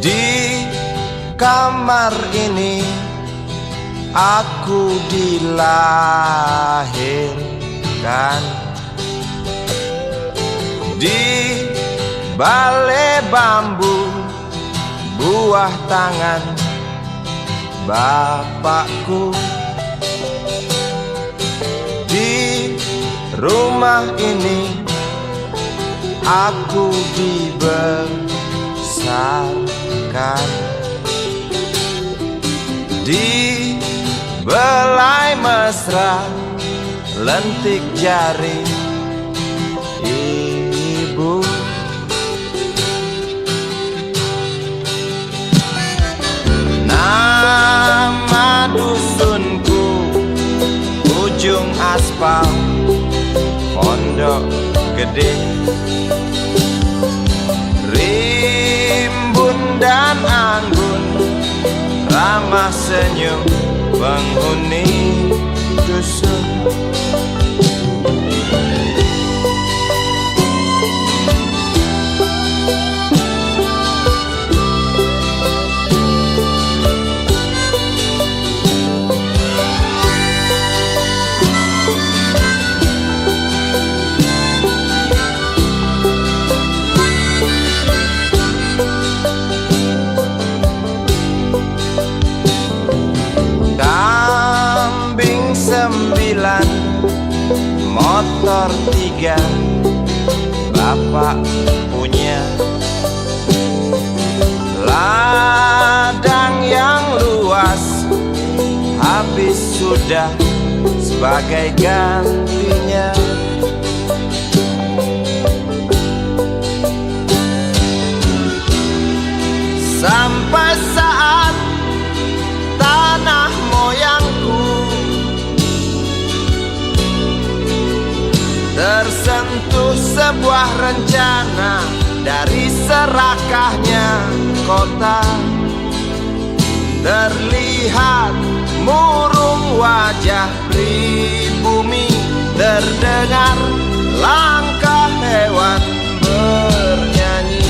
Di kamar ini aku dilahirkan, di balai bambu buah tangan bapakku. Di rumah ini aku dibesarkan, di belai mesra lentik jari ibu. Nama dusunku ujung aspal Pondok Gede. Rimbun dan anggun ramah senyum penghuni dusun. Motor 3 bapak punya, ladang yang luas habis sudah sebagai gantinya. Sampai saat tanah moyangku tersentuh sebuah rencana dari serakahnya kota. Terlihat murung wajah pribumi, terdengar langkah hewan bernyanyi.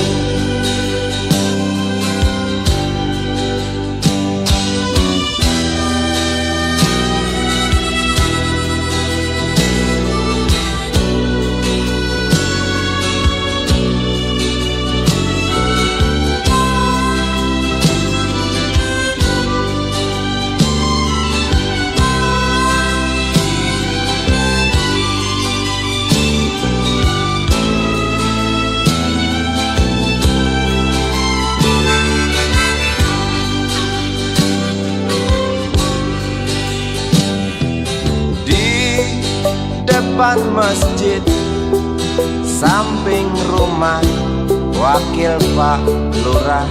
Depan masjid samping rumah wakil Pak Lurah,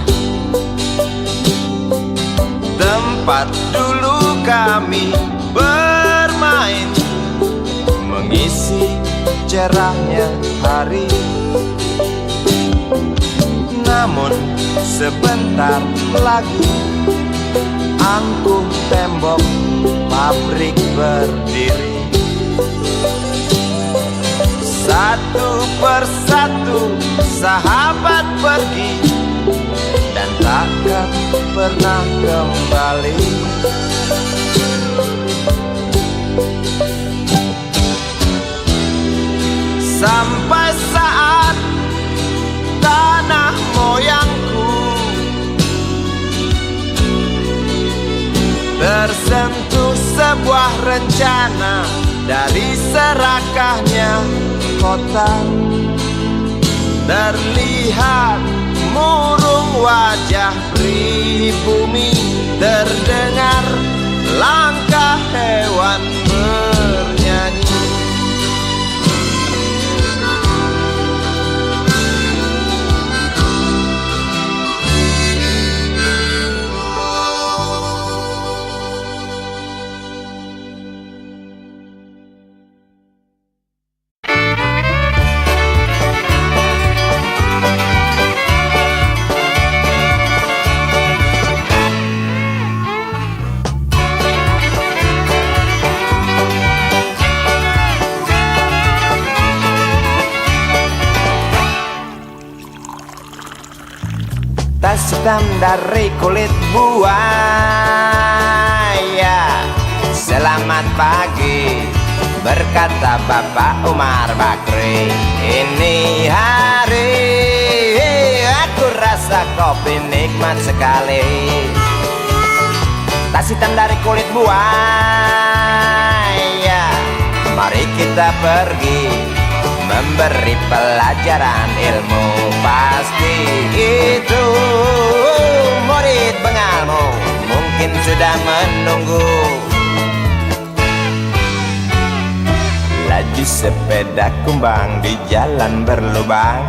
tempat dulu kami bermain mengisi cerahnya hari. Namun sebentar lagi angkuh tembok pabrik berdiri. Satu persatu sahabat pergi dan takkan pernah kembali. Sampai saat tanah moyangku tersentuh sebuah rencana dari serakahnya kota. Terlihat murung wajah pribumi, terdengar langkah hewan bernyanyi. tas hitam dari kulit buaya. Selamat pagi, berkata Bapak Umar Bakri. Ini hari aku rasa kopi nikmat sekali. Tas hitam dari kulit buaya, mari kita pergi memberi pelajaran ilmu. Pasti itu murid bengalmu mungkin sudah menunggu. Laju sepeda kumbang di jalan berlubang,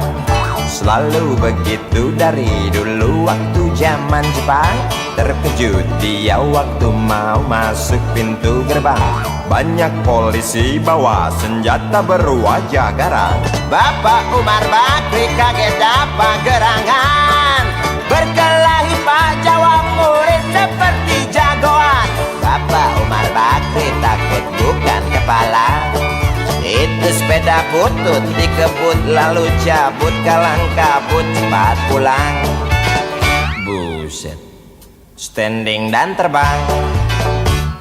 selalu begitu dari dulu waktu zaman Jepang. Terkejut dia waktu mau masuk pintu gerbang, banyak polisi bawa senjata berwajah garang. Bapak Umar Bakri kaget dapat gerangan, berkelahi Pak jawab murid seperti jagoan. Bapak Umar Bakri takut bukan kepala, itu sepeda butut dikebut lalu cabut kalang kabut cepat pulang. Buset, standing dan terbang.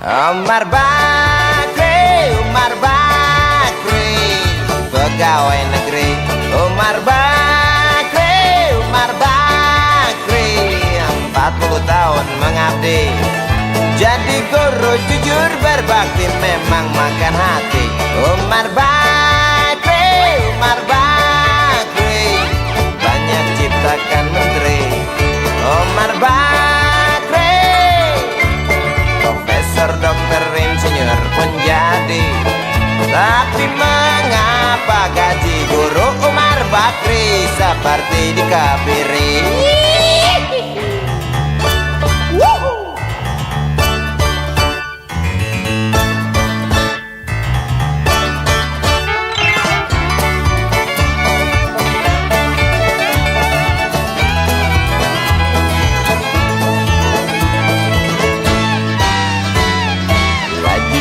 Umar Bakri, Umar Bakri, pegawai negeri. Umar Bakri, Umar Bakri, 40 tahun mengabdi jadi guru jujur berbakti memang makan hati. Umar Bakri, Umar Bakri, banyak ciptakan menteri. Umar Bakri, profesor, dokter, insinyur pun jadi. Tapi mengapa gaji guru Umar Bakri seperti dikebiri?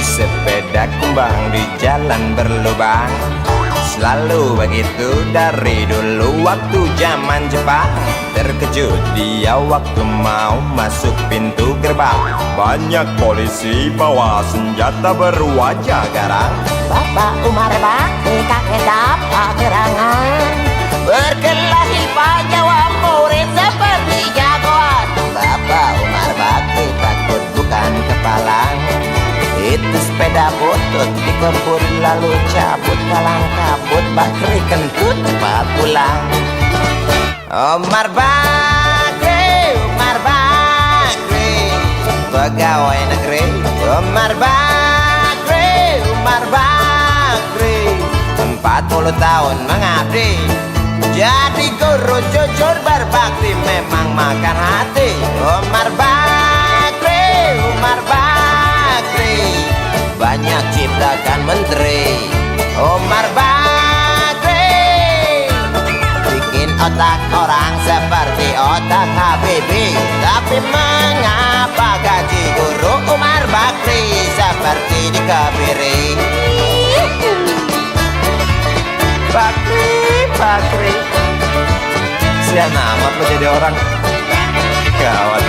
Sepeda kumbang di jalan berlubang, selalu begitu dari dulu waktu zaman Jepang. Terkejut dia waktu mau masuk pintu gerbang, banyak polisi bawa senjata berwajah garang. Bapak Umar Bakri kaget dapat gerangan, berkelahi Pak jawab murid seperti jagoan. Bapak Umar Bakri takut bukan kepala, itu sepeda butut dikebut lalu cabut kalang kabut. Bakri kentut cepat pulang. Umar Bakri, Umar Bakri, pegawai negeri. Umar Bakri, Umar Bakri, 40 tahun mengabdi jadi guru jujur berbakti memang makan hati. Umar Bakri, Umar Bakri, banyak ciptakan menteri. Umar Bakri bikin otak orang seperti otak Habibie. Tapi mengapa gaji guru Umar Bakri seperti dikebiri? Bakri, Bakri, sian amat lo jadi orang. Gawat.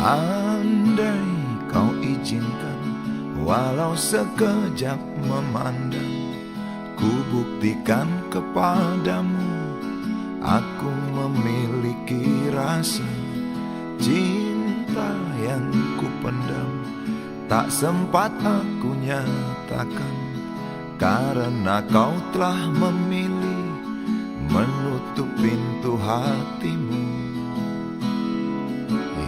Andai kau izinkan, walau sekejap memandang, ku buktikan kepadamu, aku memiliki rasa cinta yang ku pendam. Tak sempat aku nyatakan, karena kau telah memilih menutup pintu hatimu.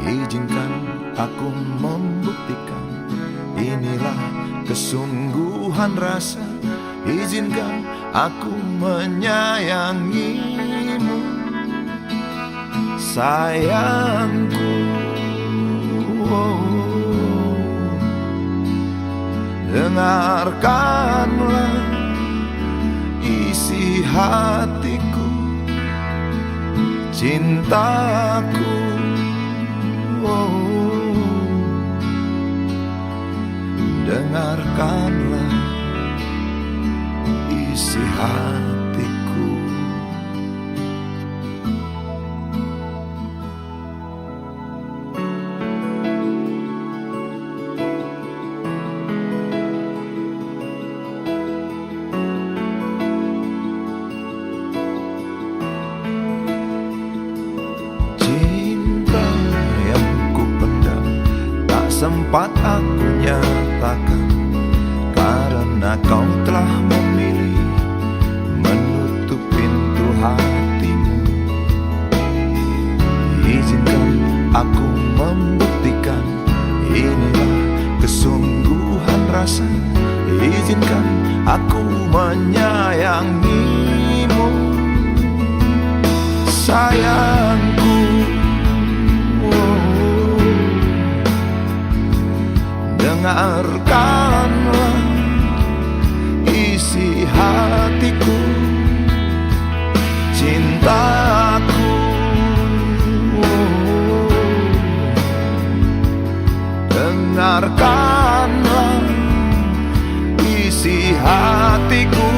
Izinkan aku membuktikan, inilah kesungguhan rasa. Izinkan aku menyayangimu. sayangku. Dengarkanlah isi hatiku, cintaku. Dengarkanlah isi hatiku. Cinta yang kupendam tak sempat aku nyatakan, karena kau telah memilih menutup pintu hatimu. Izinkan aku membuktikan, inilah kesungguhan rasa. Izinkan aku menyayangimu, sayangku. Dengarkanlah isi hatiku, cintaku. Dengarkanlah isi hatiku.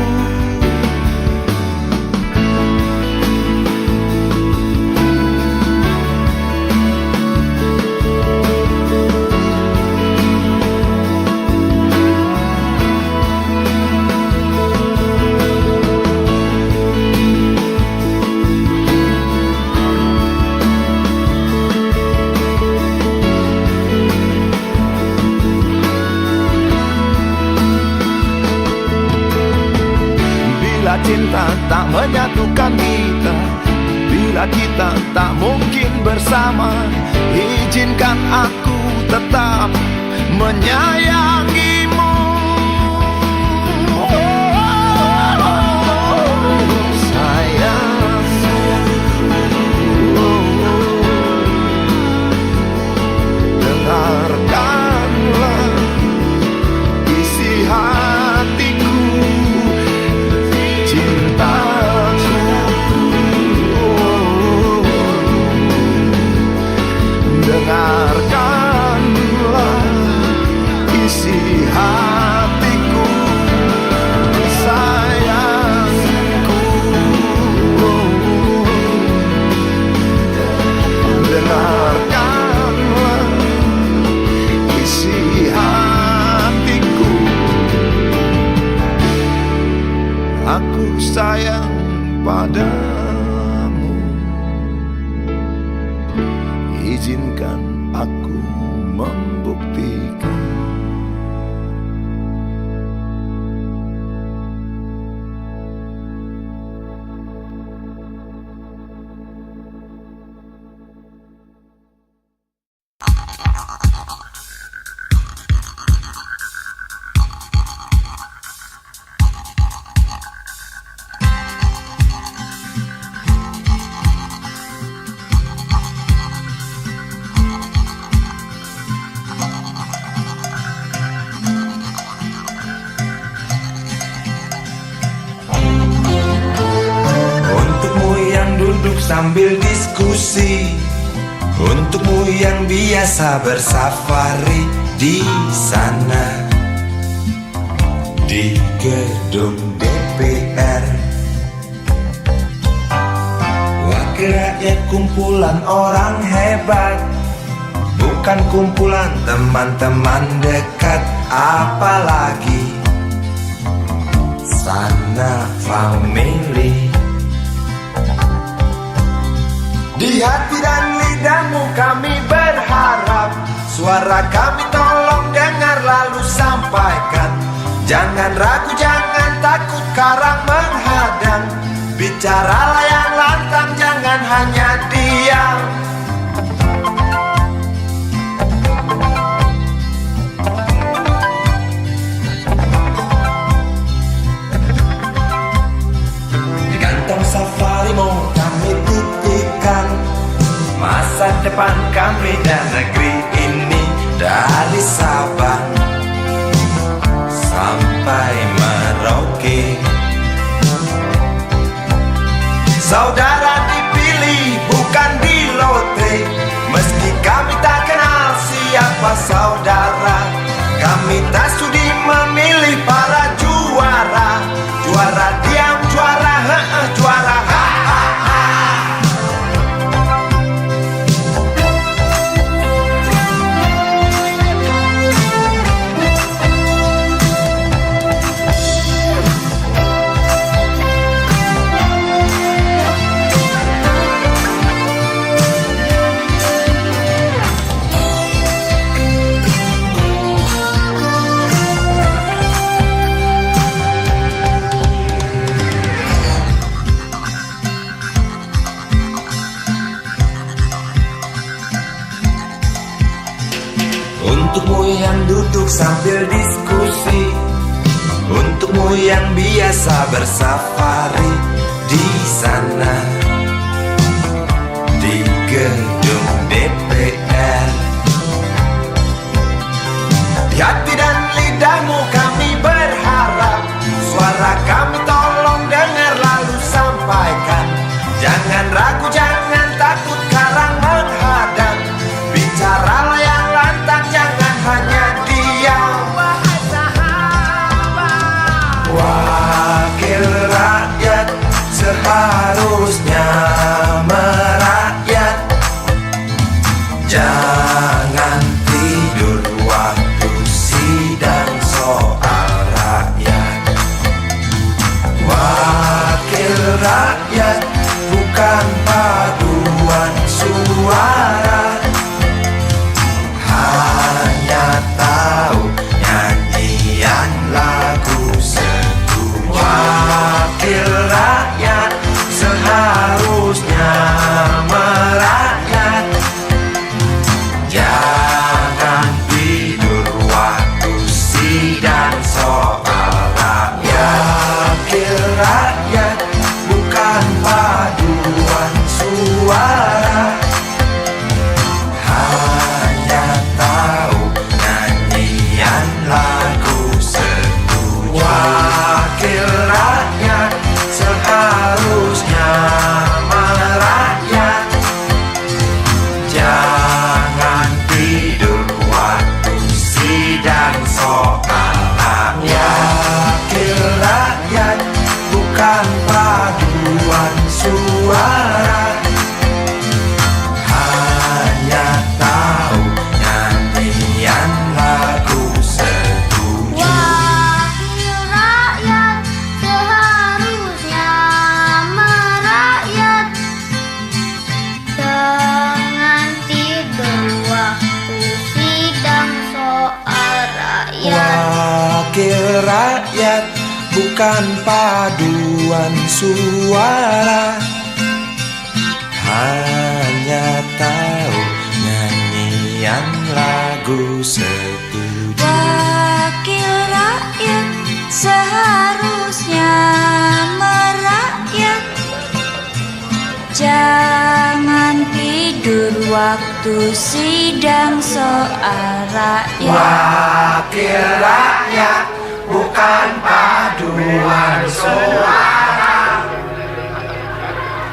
Bila cinta tak menyatukan kita, bila kita tak mungkin bersama, izinkan aku tetap menyayangimu. Sayang, dengarkanlah isi hatiku, cintaku. Dengarkanlah isi hatiku, sayangku. Dengarkanlah isi hatiku. Aku sayang padamu, izinkan aku membuktikan. Sambil diskusi, untukmu yang biasa bersafari di sana, di gedung DPR. Wakil rakyat kumpulan orang hebat, bukan kumpulan teman-teman dekat, apalagi sana family. Di hati dan lidahmu kami berharap, suara kami tolong dengar lalu sampaikan. Jangan ragu, jangan takut karang menghadang, bicaralah yang lantang, jangan hanya diam. Di kantong safarimu kami titipkan depan kami dan negeri ini, dari Sabang sampai Merauke. Saudara dipilih bukan di lotre, meski kami tak kenal siapa saudara. Kami tak sudi memilih para juara, juara diam, juara juara ha. Untukmu yang duduk sambil diskusi, untukmu yang biasa bersafari di sana, di gedung DPR. Di hati dan lidahmu kami berharap, suara kami tolong dengar lalu sampaikan. Jangan ragu, jangan takut karang menghadang, bicaralah yang lantang, jangan hanya diam. Wahai sahabat, wakil rakyat seharusnya merakyat. Jangan tidur waktu sidang soal rakyat. Wakil rakyat bukan paduan suara, hanya tahu nyanyian lagu setuju. Wakil rakyat seharusnya merakyat. Jangan tidur waktu sidang soal rakyat. Wakil rakyat bukan paduan suara, hanya tahu nyanyian lagu setuju. Wakil rakyat seharusnya merakyat. Jangan tidur waktu sidang soal rakyat. Wakil rakyat bukan paduan suara, hanya tahu nyanyian lagu setuju. Wakil rakyat seharusnya merakyat. Jangan tidur waktu sidang soal rakyat. Wakil rakyat bukan paduan suara, hanya tahu nyanyian lagu setuju. Wakil rakyat seharusnya merakyat. Jangan tidur waktu sidang soal rakyat. Wakil rakyat bukan paduan suara,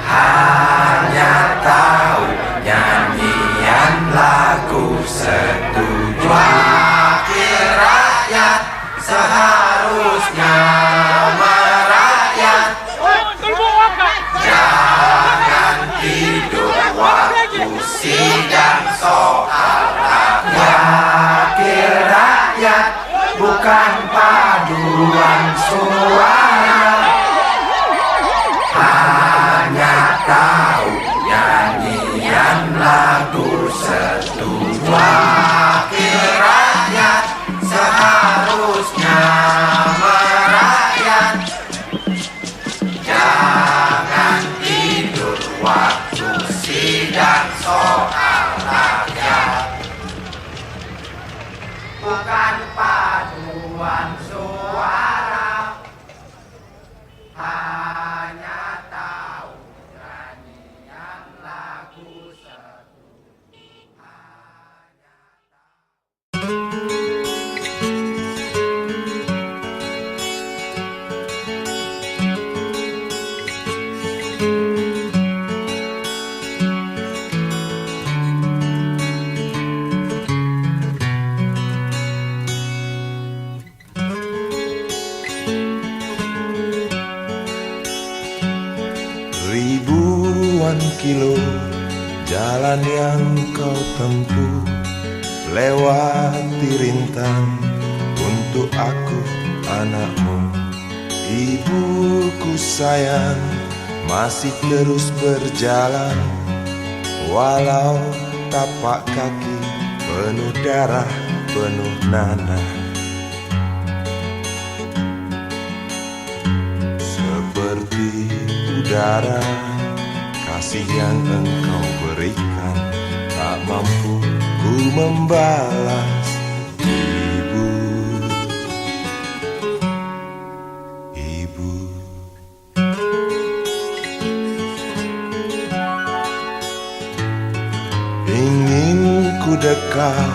hanya tahu nyanyian lagu setuju. Wakil rakyat seharusnya merakyat. Jangan tidur waktu sidang soal rakyat. Wakil rakyat bukan paduan suara, hanya tahu nyanyian lagu setuju. Wakil rakyat seharusnya merakyat. Jangan tidur waktu sidang soal rakyat. Bukan paduan suara, hanya tahu nyanyian lagu setuju. Ribuan kilo jalan yang kau tempuh, lewati rintang untuk aku anakmu. Ibuku sayang masih terus berjalan, walau tapak kaki penuh darah, penuh nanah. Seperti udara, kasih yang engkau berikan tak mampu ku membalas. Ibu, ibu. Ingin ku dekat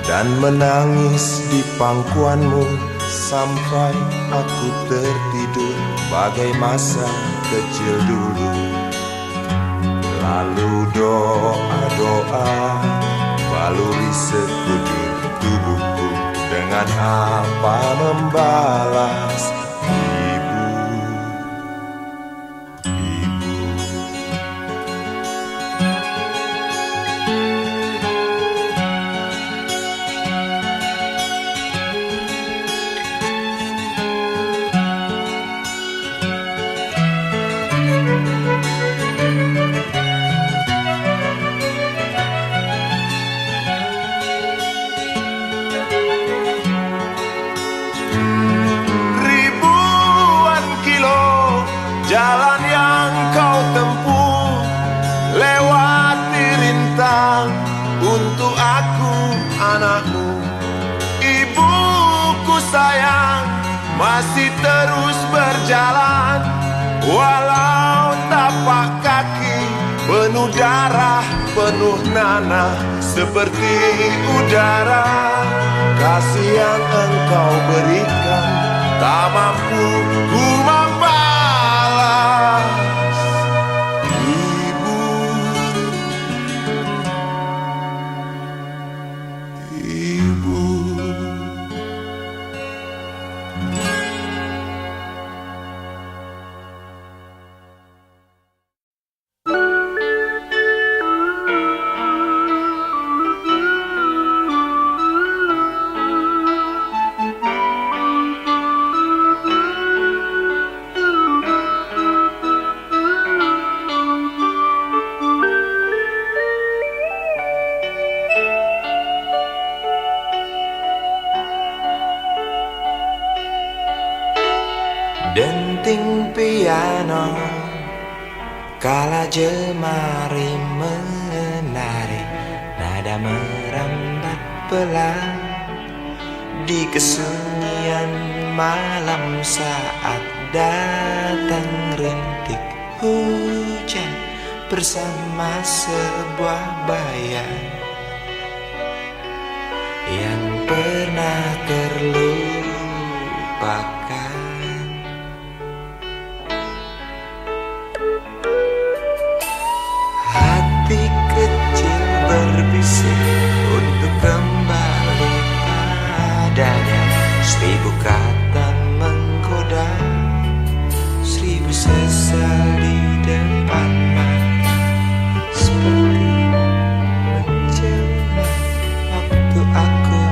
dan menangis di pangkuanmu sampai aku tertidur bagai masa kecil dulu. Lalu doa-doa baluri sekujur tubuhku, dengan apa membalas. Ibu, ibu. Jalan yang kau tempuh, lewati rintang untuk aku anakmu. Ibuku sayang masih terus berjalan, walau tapak kaki penuh darah, penuh nanah. Seperti udara, kasih yang engkau berikan tak mampu ku membalas. Ibu, ibu. Denting piano kala jemari menari, nada merambat pelan di kesunyian malam saat datang rintik hujan bersama sebuah bayang yang pernah terlupakan. Hati kecil berbisik untuk kembali padanya. 1000 kata menggoda, 1000 sesal di depan mata, seperti menjelma waktu aku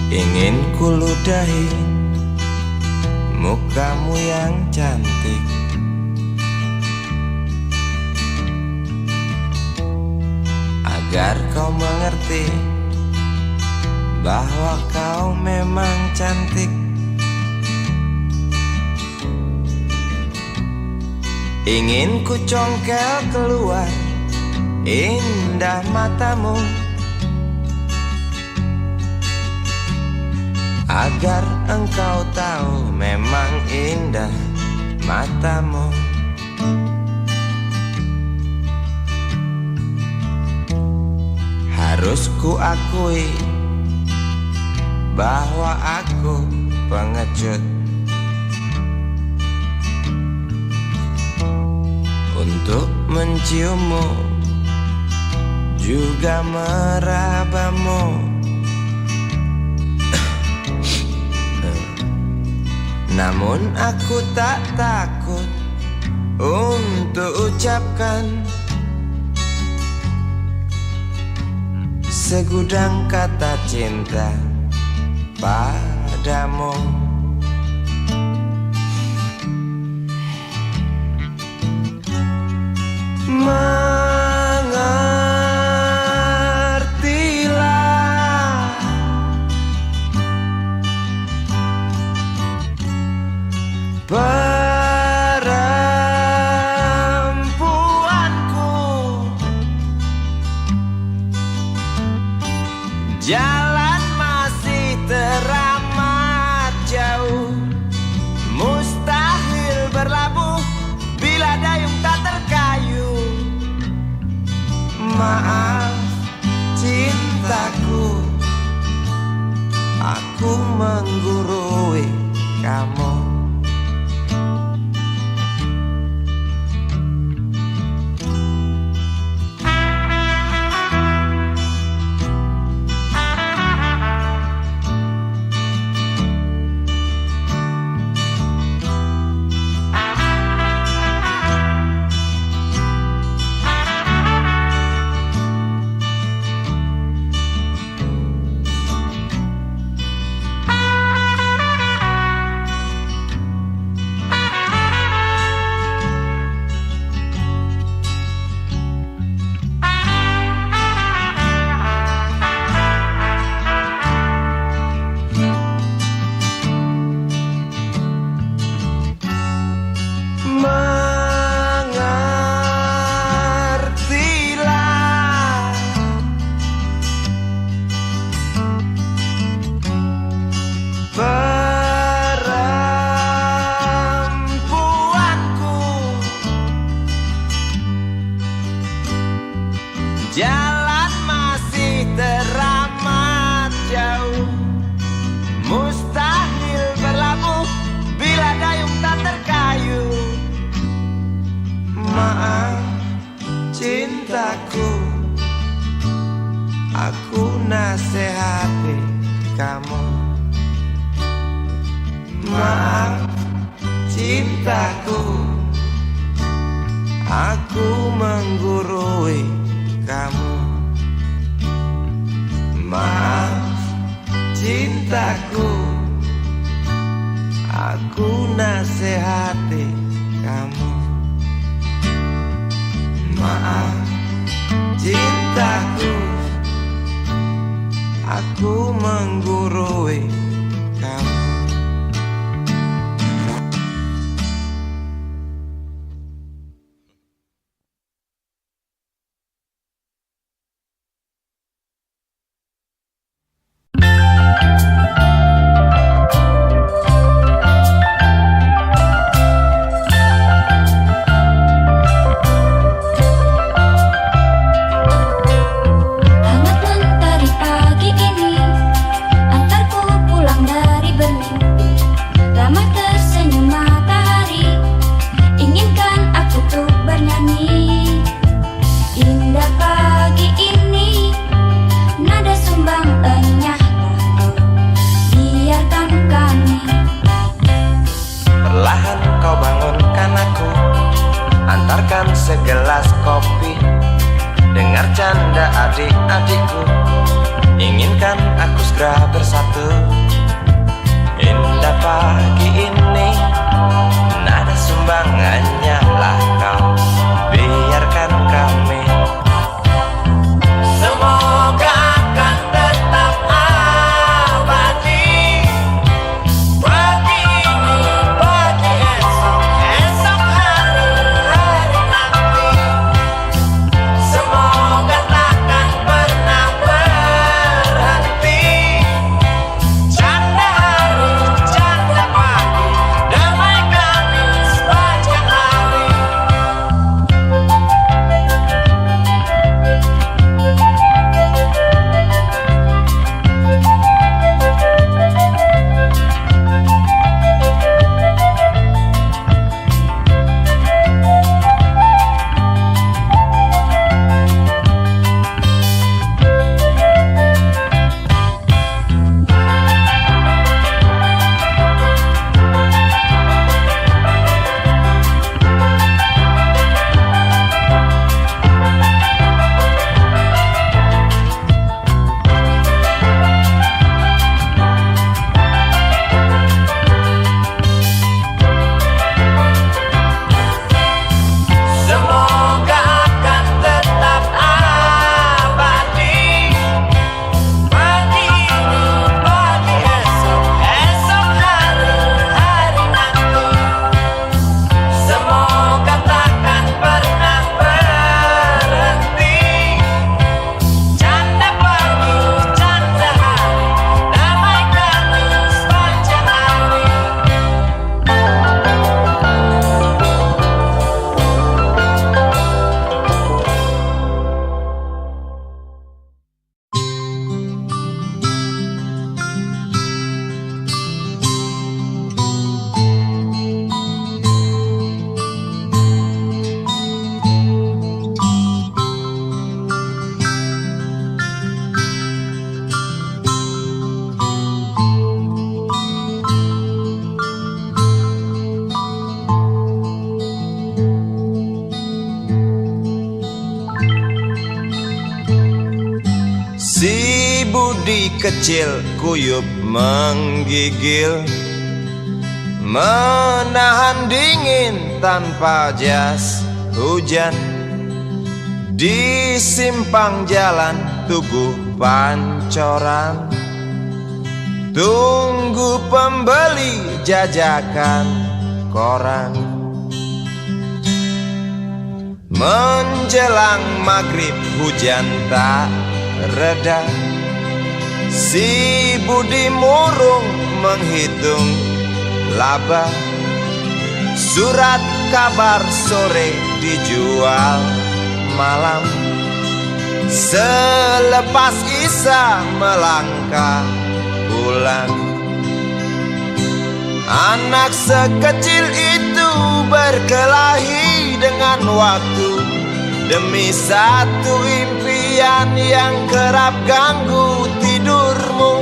Ingin kuludahi mukamu yang cantik, agar kau mengerti bahwa kau memang cantik. Ingin ku congkel keluar indah matamu, agar engkau tahu memang indah matamu. Harus ku akui bahwa aku pengecut untuk menciummu, juga merabamu. Namun aku tak takut untuk ucapkan segudang kata cinta padamu. Mengertilah perempuanku, jalan masih teramat jauh, mustahil berlabuh bila dayung tak terkayuh. Maaf cintaku, aku menggurui kamu. Mengertilah perempuanku, jalan masih teramat jauh, mustahil berlabuh bila dayung tak terkayuh. Maaf cintaku, aku nasihati kamu. Maaf cintaku, aku menggurui kamu. Maaf cintaku, aku nasihati kamu. Maaf cintaku, aku menggurui kamu. Segelas kopi, dengar canda adik-adikku, inginkan aku anugerah bersatu. Indah pagi ini, nada sumbangannya lah kau, biarkan kami. Semoga akan tetap abadi. Pagi ini, pagi esok, esok hari, hari nanti. Semoga takkan pernah berhenti. Canda hari, canda pagi, damai kami sepanjang hari. Semoga akan tetap abadi. Pagi ini, pagi esok, esok hari, hari nanti. Semoga takkan pernah berhenti. Canda pagi, canda hari, damai kami sepanjang hari. Si Budi kecil kuyup menggigil, menahan dingin tanpa jas hujan. Di simpang jalan Tugu Pancoran, tunggu pembeli jajakan koran. Menjelang maghrib hujan tak reda, si Budi murung menghitung laba. Surat kabar sore dijual malam. Selepas Isya melangkah pulang. Anak sekecil itu berkelahi dengan waktu demi satu impian yang kerap ganggu tidurmu.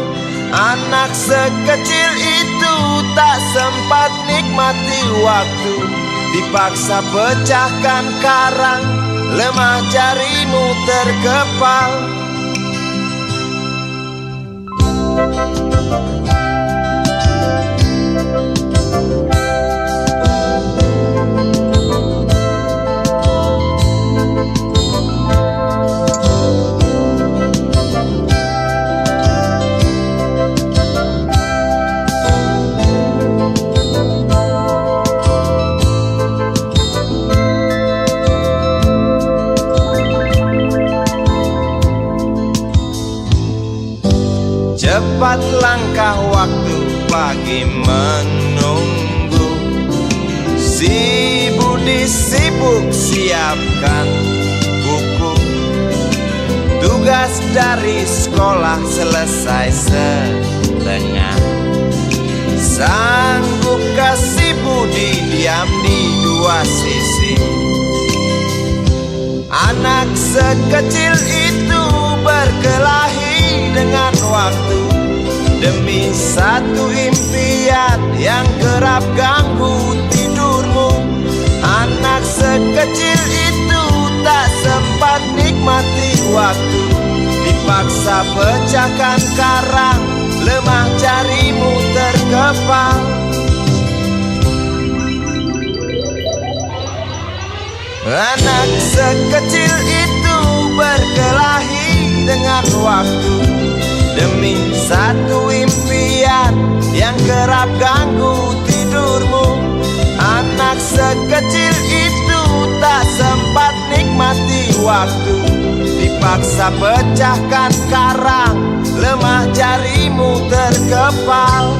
Anak sekecil itu tak sempat nikmati waktu, dipaksa pecahkan karang, lemah jarimu terkepal. Cepat langkah waktu pagi menunggu. Si Budi sibuk siapkan buku. Tugas dari sekolah selesai setengah. Sanggupkah si Budi diam di dua sisi? Anak sekecil itu berkelahi dengan waktu demi satu impian yang kerap ganggu tidurmu. Anak sekecil itu tak sempat nikmati waktu, dipaksa pecahkan karang, lemah jarimu terkepal. Anak sekecil itu berkelahi dengan waktu demi satu impian yang kerap ganggu tidurmu. Anak sekecil itu tak sempat nikmati waktu, dipaksa pecahkan karang, lemah jarimu terkepal.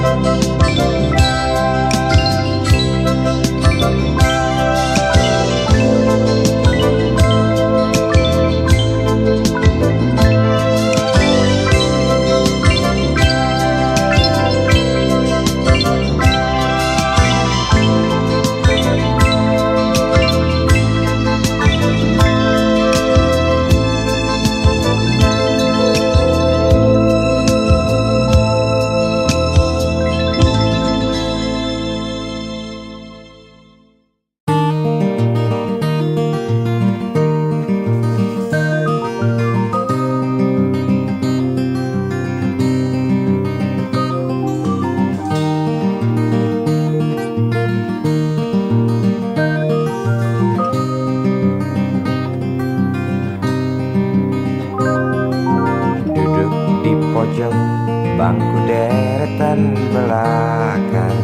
Bangku deretan belakang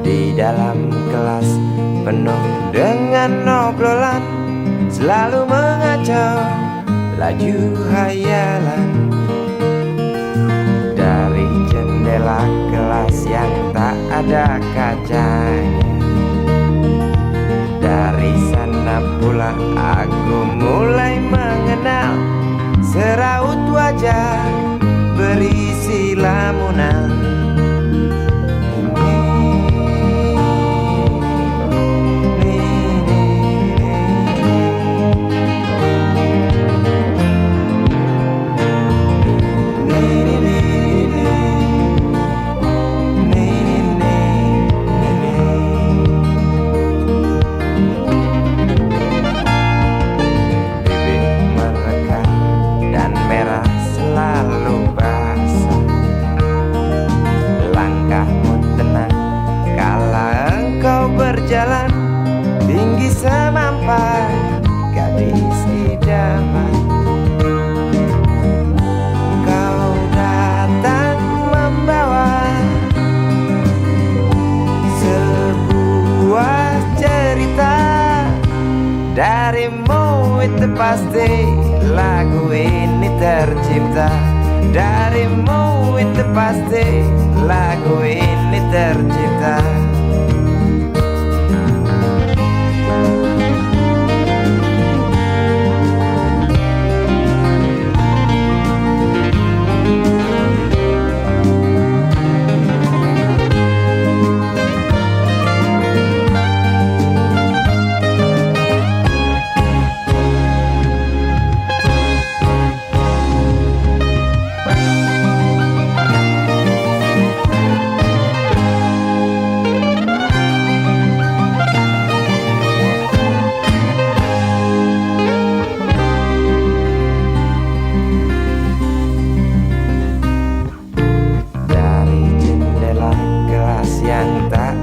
di dalam kelas penuh dengan obrolan, selalu mengacau laju hayalan. Dari jendela kelas yang tak ada kacanya, dari sana pula aku mulai mengenal seraut wajah berisi lamunan. Berjalan tinggi semampai gadis idaman, kau datang membawa sebuah cerita. Darimu itu pasti lagu ini tercipta. Darimu itu pasti lagu ini tercipta.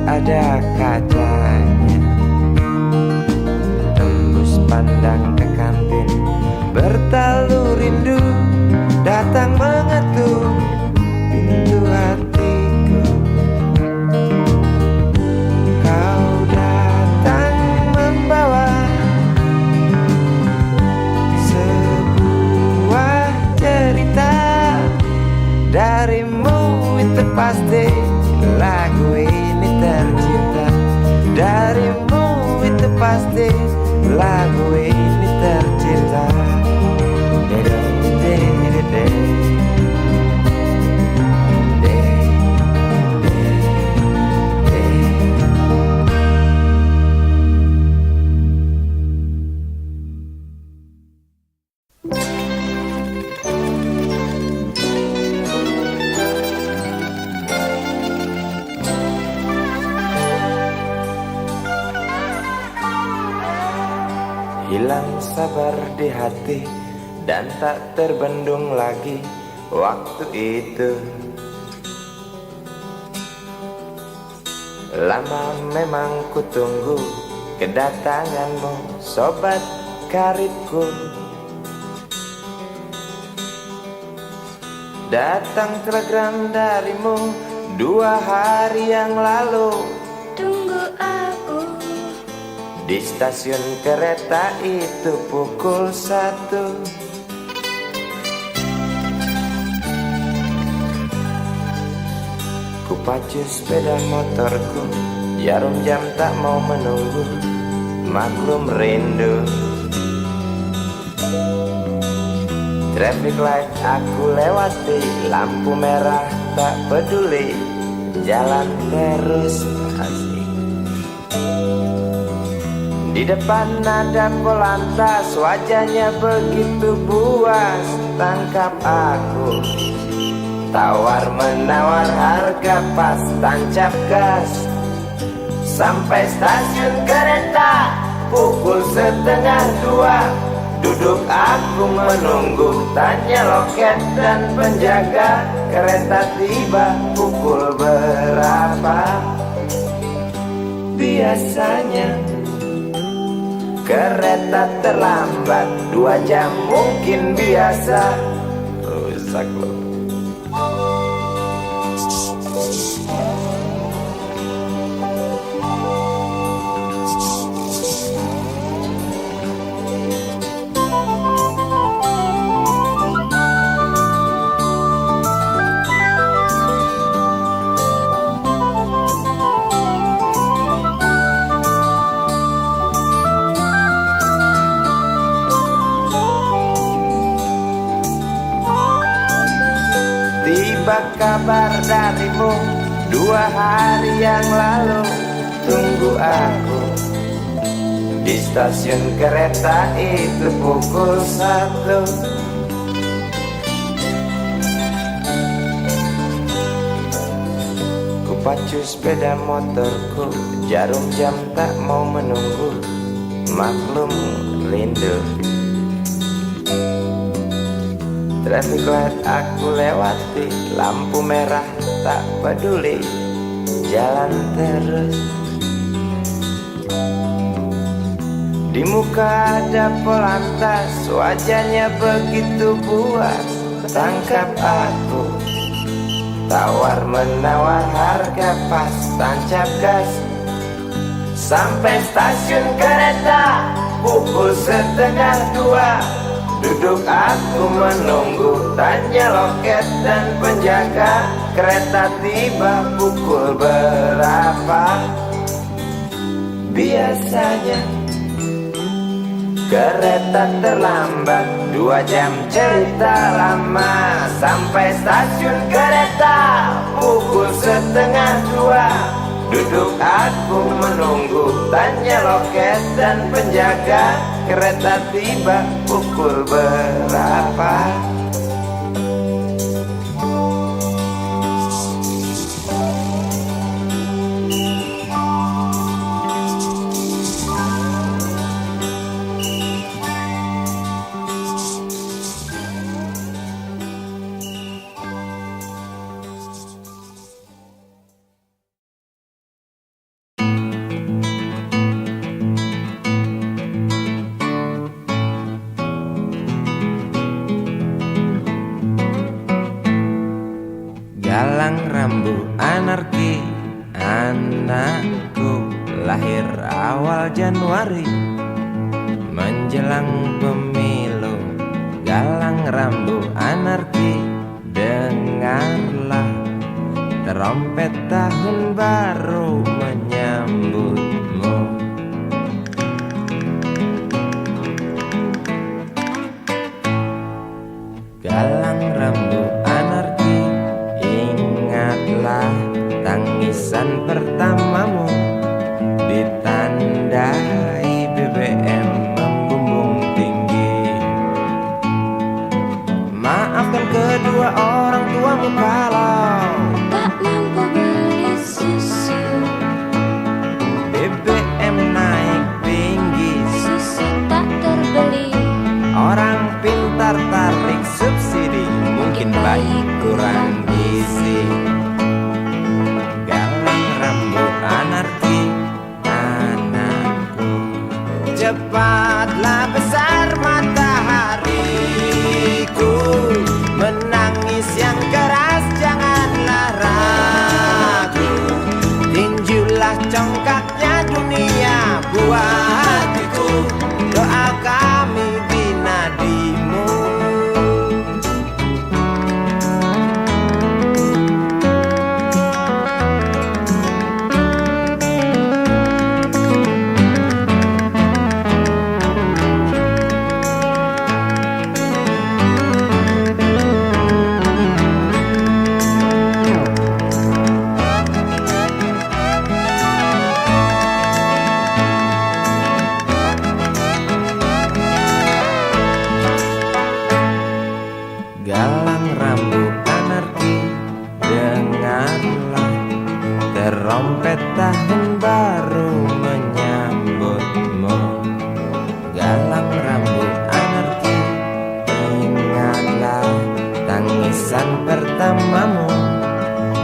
Ada kacanya, tembus pandang ke kantin, bertalu rindu datang mengetuk pintu hatiku. Kau datang membawa sebuah cerita. Darimu itu pasti lagu ini tercipta. Darimu itu pasti lagu ini tercipta. Hilang sabar di hati dan tak terbendung lagi waktu itu. Lama memang ku tunggu kedatanganmu, sobat karibku. Datang telegram darimu 2 hari yang lalu. Tunggu aku. Di stasiun kereta itu pukul 1. Ku pacu sepeda motorku, jarum jam tak mau menunggu, maklum rindu. Traffic light aku lewati, lampu merah tak peduli, jalan terus asik. Di depan ada polantas, wajahnya begitu buas, tangkap aku. Tawar menawar harga pas, tancap gas. Sampai stasiun kereta pukul 1:30. Duduk aku menunggu, tanya loket dan penjaga, kereta tiba pukul berapa? Biasanya kereta terlambat 2 jam mungkin biasa. Rusak loh. Tiba kabar darimu 2 hari yang lalu. Tunggu aku di stasiun kereta itu pukul 1. Ku pacu sepeda motorku, jarum jam tak mau menunggu, maklum rindu. Traffic light aku lewati, lampu merah tak peduli, jalan terus. Di muka ada polantas, wajahnya begitu puas, tangkap aku. Tawar menawar harga pas, tancap gas. Sampai stasiun kereta pukul 1:30. Duduk aku menunggu, tanya loket dan penjaga, kereta tiba pukul berapa? Biasanya kereta terlambat 2 jam, cerita lama. Sampai stasiun kereta pukul 1:30. Duduk aku menunggu, tanya loket dan penjaga, kereta tiba pukul berapa? Galang rambu anarki, anakku lahir awal Januari menjelang pemilu. Galang rambu anarki, dengarlah trompet tahun baru menyambutmu. Galang rambu anarki, ingatlah tangisan pertamamu, ditandai BBM membumbung tinggi. Maafkan kedua orang tuamu kalau Tak mampu beli susu, BBM naik tinggi. susu tak terbeli. Orang pintar tarik subsidi, mungkin makin baik kurang gizi. Galang rambut anarki anakku. Cepatlah besar matahariku, menangis yang keras janganlah ragu. Tinjulah congkaknya dunia buah hatiku, doa kami di nadimu. Galang rambut anarki, dengarlah terompet tahun baru menyambutmu. Galang rambut anarki, ingatlah tangisan pertamamu,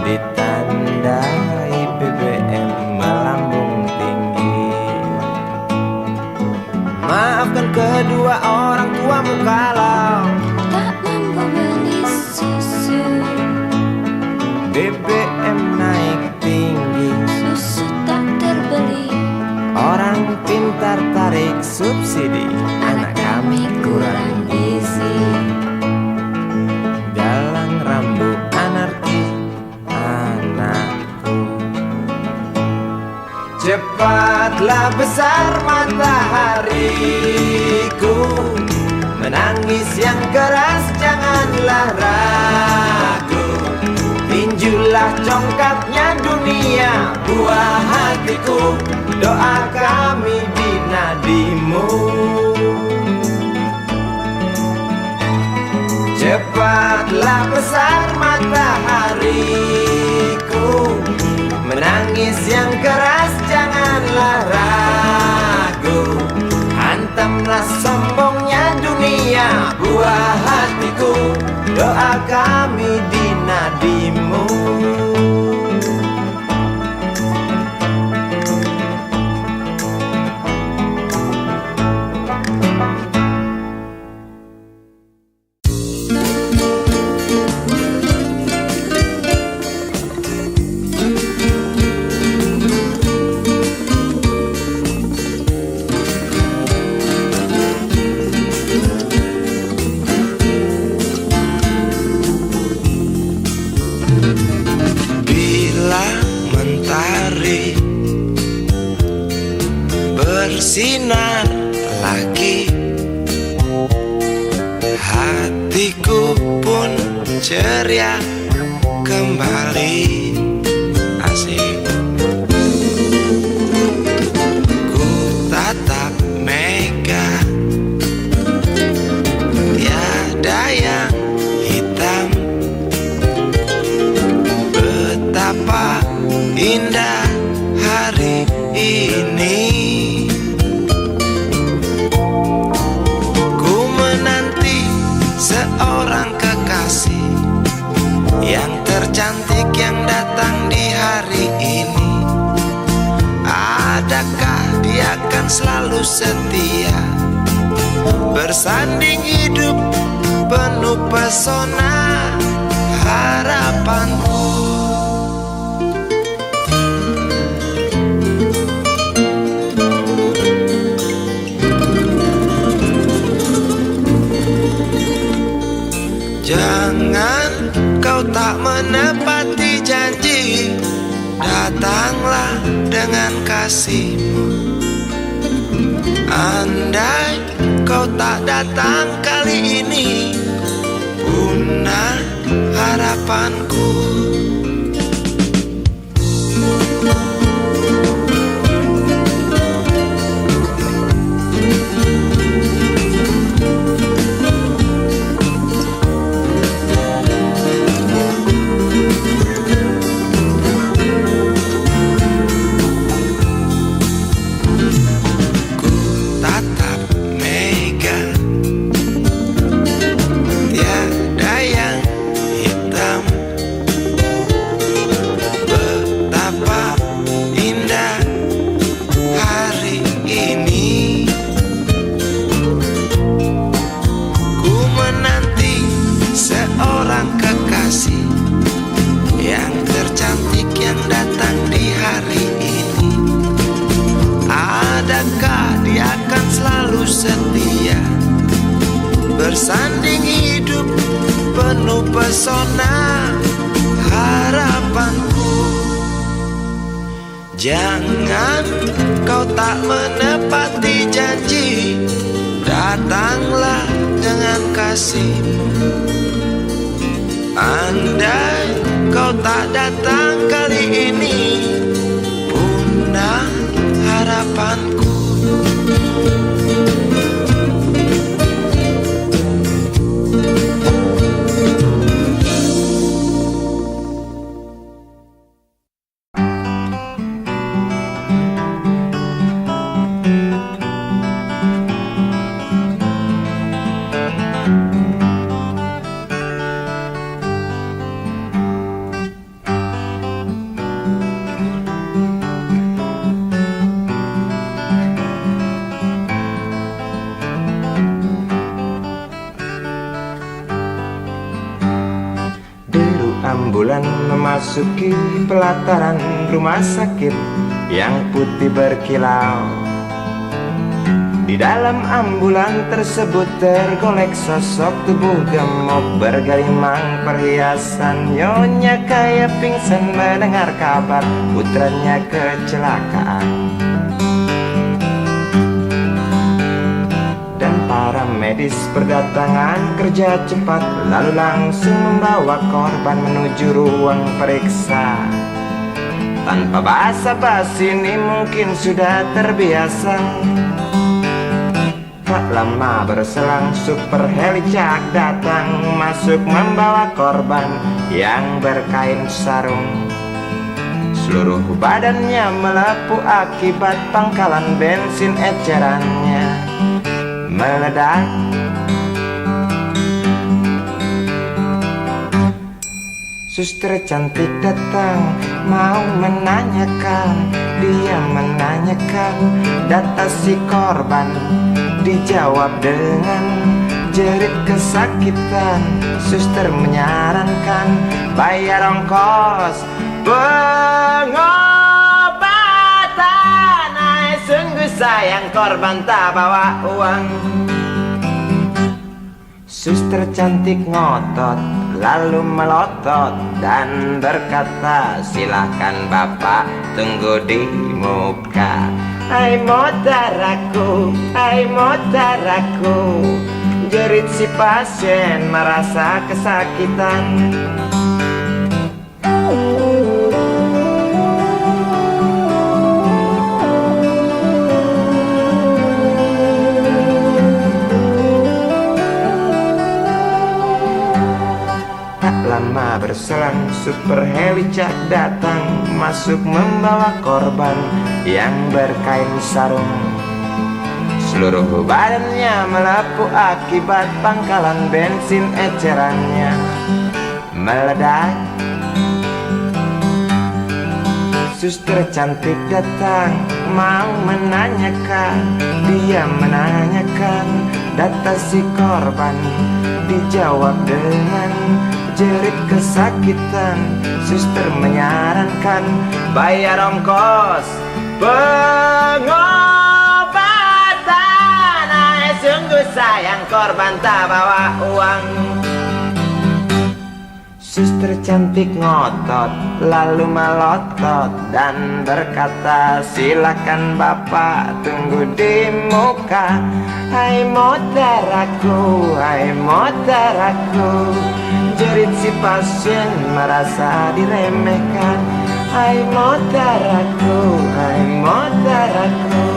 ditandai BBM melambung tinggi. Maafkan kedua orang tuamu kalau Tak mampu beli susu, BBM naik tinggi. susu tak terbeli. Orang pintar tarik subsidi, anak kami kurang gizi. Galang rambut anarki anakku. Cepatlah besar matahariku, menangis yang keras janganlah ragu. Tinjulah congkaknya dunia buah hatiku, doa kami di nadimu. Cepatlah besar matahariku, menangis yang keras janganlah ragu. Hantamlah sombongnya dunia buah hatiku, doa kami di nadimu. Bersinar lagi, hatiku pun ceria kembali. Asik. Ku tatap mega, tiada yang hitam. Betapa indah hari ini. Seorang kekasih yang tercantik yang datang di hari ini. Adakah dia akan selalu setia, bersanding hidup penuh pesona harapanku. Jangan kau tak menepati janji, datanglah dengan kasihmu. Andai kau tak datang kali ini, punah harapanku. penuh pesona harapanku. Jangan kau tak menepati janji, datanglah dengan kasih. Andai kau tak datang kali ini, punah harapanku. Ambulan memasuki pelataran rumah sakit yang putih berkilau. Di dalam ambulan tersebut tergolek sosok tubuh gemuk bergelimang perhiasan. Nyonya kaya pingsan mendengar kabar putranya kecelakaan. Para medis berdatangan kerja cepat, lalu langsung membawa korban menuju ruang periksa. Tanpa basa-basi ini mungkin sudah terbiasa. Tak lama berselang super helicak datang, masuk membawa korban yang berkain sarung. Seluruh badannya melepuh akibat pangkalan bensin ecerannya meledak. Suster cantik datang mau menanyakan, dia menanyakan data si korban. Dijawab dengan jerit kesakitan. Suster menyarankan bayar ongkos pengobatan. Ay, sungguh sayang korban tak bawa uang. Suster cantik ngotot lalu melotot dan berkata, silakan bapak tunggu di muka. Hai motaraku, hai motaraku, jerit si pasien merasa kesakitan. Lama berselang super helicak datang, masuk membawa korban yang berkain sarung. Seluruh badannya melepuh akibat pangkalan bensin ecerannya meledak. Suster cantik datang mau menanyakan, dia menanyakan data si korban. Dijawab dengan jerit kesakitan. Suster menyarankan bayar ongkos pengobatan. Ay, sungguh sayang korban tak bawa uang. Suster cantik ngotot lalu melotot dan berkata, silakan bapak tunggu di muka. Hai motaraku, hai motaraku, jerit si pasien merasa diremehkan. Hai motaraku, hai motaraku,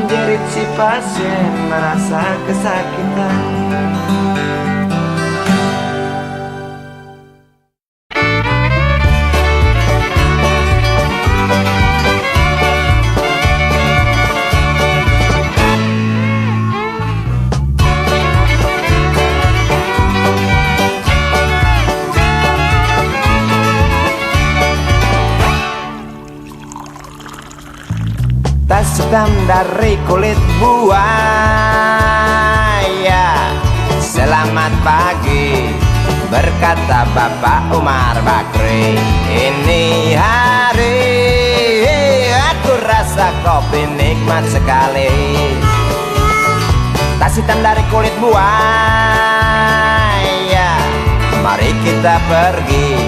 jerit si pasien merasa kesakitan. Tas hitam dari kulit buaya. Selamat pagi, berkata Bapak Umar Bakri. Ini hari aku rasa kopi nikmat sekali. Tas hitam dari kulit buaya, kita pergi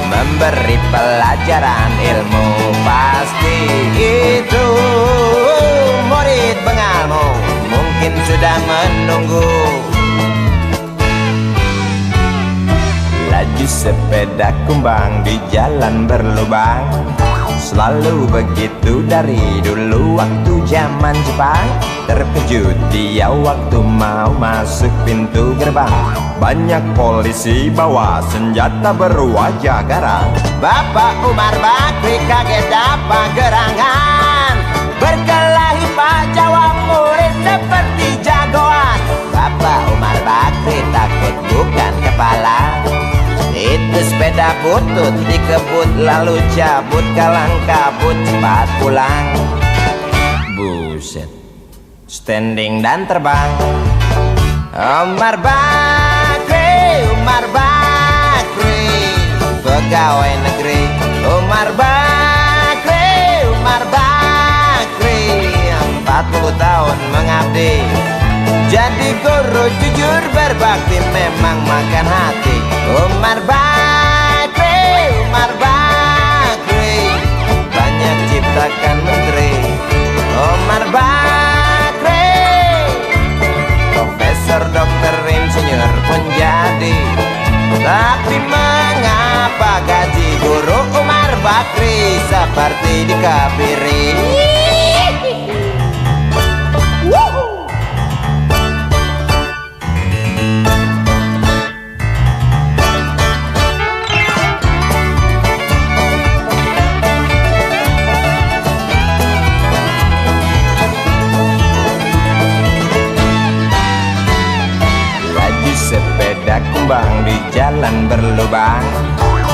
memberi pelajaran ilmu. Pasti itu murid pengalmu mungkin sudah menunggu. Laju sepeda kumbang di jalan berlubang, selalu begitu dari dulu waktu zaman Jepang. Terkejut dia waktu mau masuk pintu gerbang, banyak polisi bawa senjata berwajah garang. Bapak Umar Bakri kaget dapat gerangan, berkelahi Pak Jawa murid seperti jagoan. Bapak Umar Bakri takut bukan kepala, itu sepeda butut dikebut lalu cabut kalang kabut cepat pulang. Buset, standing dan terbang. Umar Bakri, pegawai negeri. Umar Bakri, 40 tahun mengabdi, jadi guru jujur berbakti memang makan hati. Umar Bakri, banyak ciptakan menteri. Umar Bakri, profesor, dokter, insinyur pun jadi. Tapi mengapa gaji guru Umar Bakri seperti dikebiri? Sepeda kumbang di jalan berlubang,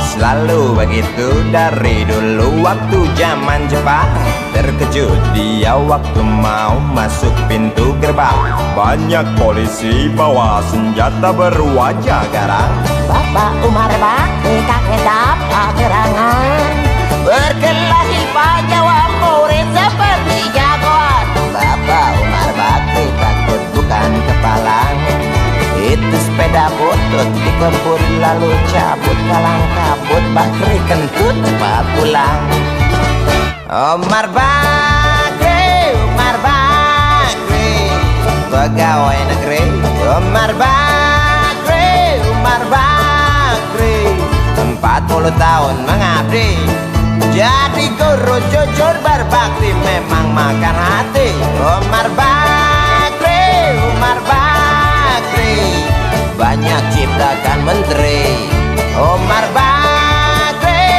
selalu begitu dari dulu waktu zaman Jepang. Terkejut dia waktu mau masuk pintu gerbang, banyak polisi bawa senjata berwajah garang. Bapak Umar Bakri kaget dapat gerangan, berkelahi Pak Jawa murid seperti jagoan. Bapak Umar Bakri takut bukan kepala, itu sepeda butut dikebut lalu cabut kalang kabut. Bakri kentut cepat pulang. Umar Bakri, pegawai negeri. Umar Bakri, 40 tahun mengabdi, jadi guru jujur berbakti memang makan hati. Umar Bakri, banyak ciptakan menteri. Umar Bakri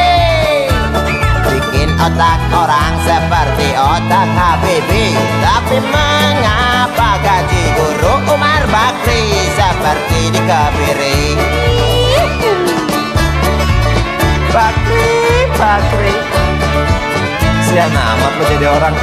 bikin otak orang seperti otak Habibie. Tapi mengapa gaji guru Umar Bakri seperti dikebiri? Bakri, sian amat lo jadi orang.